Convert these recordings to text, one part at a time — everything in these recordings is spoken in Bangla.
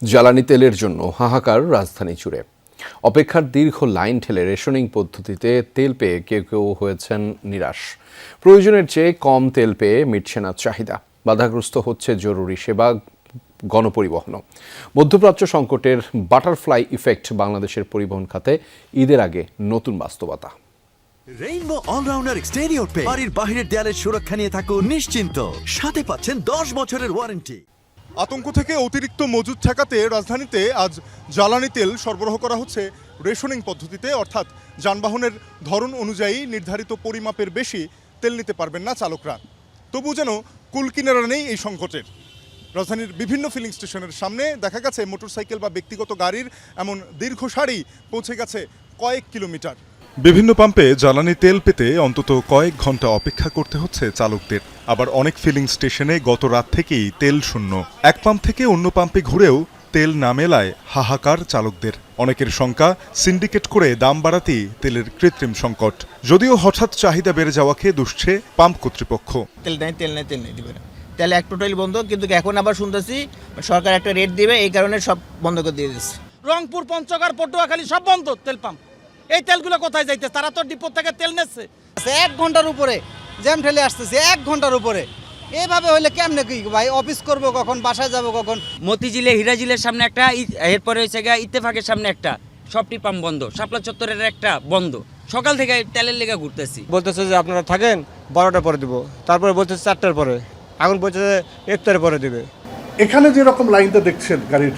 জ্বালানি তেলের জন্য হাহাকার রাজধানী জুড়ে। অপেক্ষার দীর্ঘ লাইন ঠেলে রেশনিং পদ্ধতিতে তেল পেয়ে কেউ কেউ হয়েছেন নিরাশ। প্রয়োজনের চেয়ে কম তেল পেয়ে মিটছে না চাহিদা। বাধাগ্রস্ত হচ্ছে জরুরি সেবা, গণপরিবহনও। মধ্যপ্রাচ্য সংকটের বাটারফ্লাই ইফেক্ট বাংলাদেশের পরিবহন খাতে ঈদের আগে নতুন বাস্তবতা। রেইনবো অলরাউন্ডার এক্সটেরিয়র পে বাড়ির বাহিরের দেয়ালের সুরক্ষা নিয়ে থাকুন নিশ্চিন্ত, সাথে পাচ্ছেন 10 বছরের ওয়ারেন্টি। আতঙ্ক থেকে অতিরিক্ত মজুদ ঠেকাতে রাজধানীতে আজ জ্বালানি তেল সরবরাহ করা হচ্ছে রেশনিং পদ্ধতিতে, অর্থাৎ যানবাহনের ধরন অনুযায়ী নির্ধারিত পরিমাপের বেশি তেল নিতে পারবেন না চালকরা। তবু যেন কুলকিনারা নেই এই সংকটের। রাজধানীর বিভিন্ন ফিলিং স্টেশনের সামনে দেখা গেছে মোটরসাইকেল বা ব্যক্তিগত গাড়ির এমন দীর্ঘ সারি পৌঁছে গেছে কয়েক কিলোমিটার। বিভিন্ন পাম্পে জ্বালানি তেল পেতে অন্তত কয়েক ঘন্টা অপেক্ষা করতে হচ্ছে চালকদের। আবার অনেক ফিলিং স্টেশনে গত রাত থেকেই তেল শূন্য। এক পাম্প থেকে অন্য পাম্পে ঘুরেও তেল না মেলায় হাহাকার চালকদের। অনেকের শঙ্কা, সিন্ডিকেট করে দাম বাড়াতেই তেলের কৃত্রিম সংকট। যদিও হঠাৎ চাহিদা বেড়ে যাওয়াকে দুষছে পাম্প কর্তৃপক্ষ। তেল নেই দিবে না, তেল এক টোটালি বন্ধ। কিন্তু এখন আবার শুনতেছি সরকার একটা রেট দিবে, এই কারণে সব বন্ধ করে দিয়ে দিচ্ছে। রংপুর, পঞ্চগড়, পটুয়াখালী সব বন্ধ তেল পাম্প। এই তেলগুলো কোথায় যাইতে? তারা তো ডিপো থেকে তেল নিচ্ছে। 1 ঘন্টার উপরে জ্যাম ঠেলে আসতেছে, 1 ঘন্টার উপরে। এইভাবে হইলে কেমনে কি ভাই, অফিস করব কখন, বাসায় যাব কখন? মতিঝিলে হিরাজিলের সামনে একটা, এরপরে হয়েছে গিয়ে ইত্তেফাকের সামনে একটা, সবটি পাম্প বন্ধ। শাপলা চত্বরের একটা বন্ধ। সকাল থেকে তেলের লেগে ঘুরতেছি। বলতেছে যে আপনারা থাকেন 12টার পরে দিব, তারপরে বলতেছে 4টার পরে, এখন বলতেছে 1টার পরে দিবে। এখানে যেরকম লাইনটা দেখছেন গাড়ির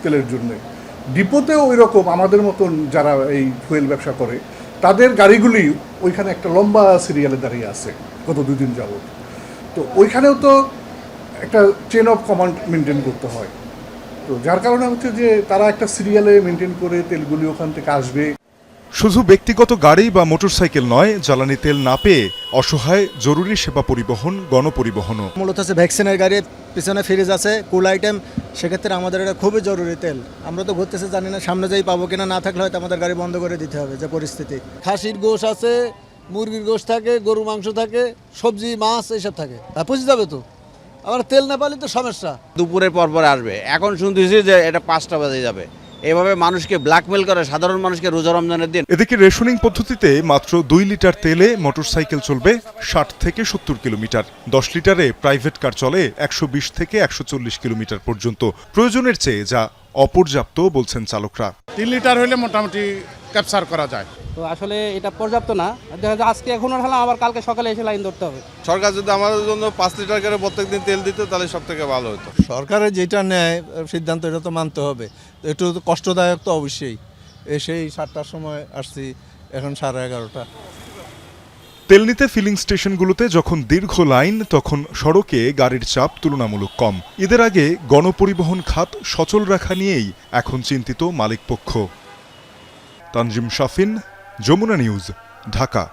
তেলের জন্য, ডিপোতেও ওই রকম আমাদের মতন যারা এই ফুয়েল ব্যবসা করে তাদের গাড়িগুলি ওইখানে একটা লম্বা সিরিয়ালে দাঁড়িয়ে আছে গত 2 দিন যাবত। তো ওইখানেও তো একটা চেন অফ কমান্ড মেনটেন করতে হয়। তো যার কারণে হচ্ছে যে তারা একটা সিরিয়ালে মেনটেন করে তেলগুলি ওখান থেকে আসবে। শুধু ব্যক্তিগত গাড়ি বা মোটরসাইকেল নয়, জ্বালানি তেল না পেয়ে অসহায় জরুরি সেবা পরিবহন, গণপরিবহনও। মূলত হচ্ছে ভ্যাকসিনের গাড়ি, পিছনে ফ্রিজ আছে, কুল আইটেম। সেক্ষেত্রে আমাদের এটা খুবই জরুরি তেল। আমরা তো ঘুরতেছে জানি না সামনে যাই পাবো কিনা, না থাকলে হয়তো আমাদের গাড়ি বন্ধ করে দিতে হবে যে পরিস্থিতি। খাসির গোশ আছে, মুরগির গোশ থাকে, গরু মাংস থাকে, সবজি মাছ এইসব থাকে, পৌঁছে যাবে তো। আবার তেল না পালে তো সমস্যা। দুপুরের পর আসবে, এখন শুনতেছি যে এটা 5টা বাজে যাবে। এভাবে মানুষকে ব্ল্যাকমেল করে সাধারণ মানুষকে রোজা রমজানের দিন। এদিকে রেশনিং পদ্ধতিতে মাত্র 2 লিটার তেলে মোটরসাইকেল চলবে 60 থেকে 70 কিলোমিটার। 10 লিটারে প্রাইভেট কার চলে 120 থেকে 140 কিলোমিটার পর্যন্ত। প্রয়োজনের চেয়ে যা অপর্যাপ্ত বলছেন চালকরা। 3 লিটার হলে মোটামুটি ক্যাপচার করা যায়। তো আসলে এটা পর্যাপ্ত না। দেখা যায় আজকে এখন হলাম, আবার কালকে সকালে এসে লাইন ধরতে হবে। সরকার যদি আমাদের জন্য 5 লিটার করে প্রত্যেকদিন তেল দিত তাহলে সব থেকে ভালো হতো। সরকারের যেটা নেয় সিদ্ধান্ত, এটা তো মানতে হবে। একটু কষ্টদায়ক তো অবশ্যই। সেই 7টার সময় আসছি, এখন 11:30। তেল নিতে ফিলিং স্টেশনগুলোতে যখন দীর্ঘ লাইন, তখন সড়কে গাড়ির চাপ তুলনামূলক কম। ঈদের আগে গণপরিবহন খাত সচল রাখা নিয়েই এখন চিন্তিত মালিকপক্ষ। তানজিম শাফিন, যমুনা নিউজ, ঢাকা।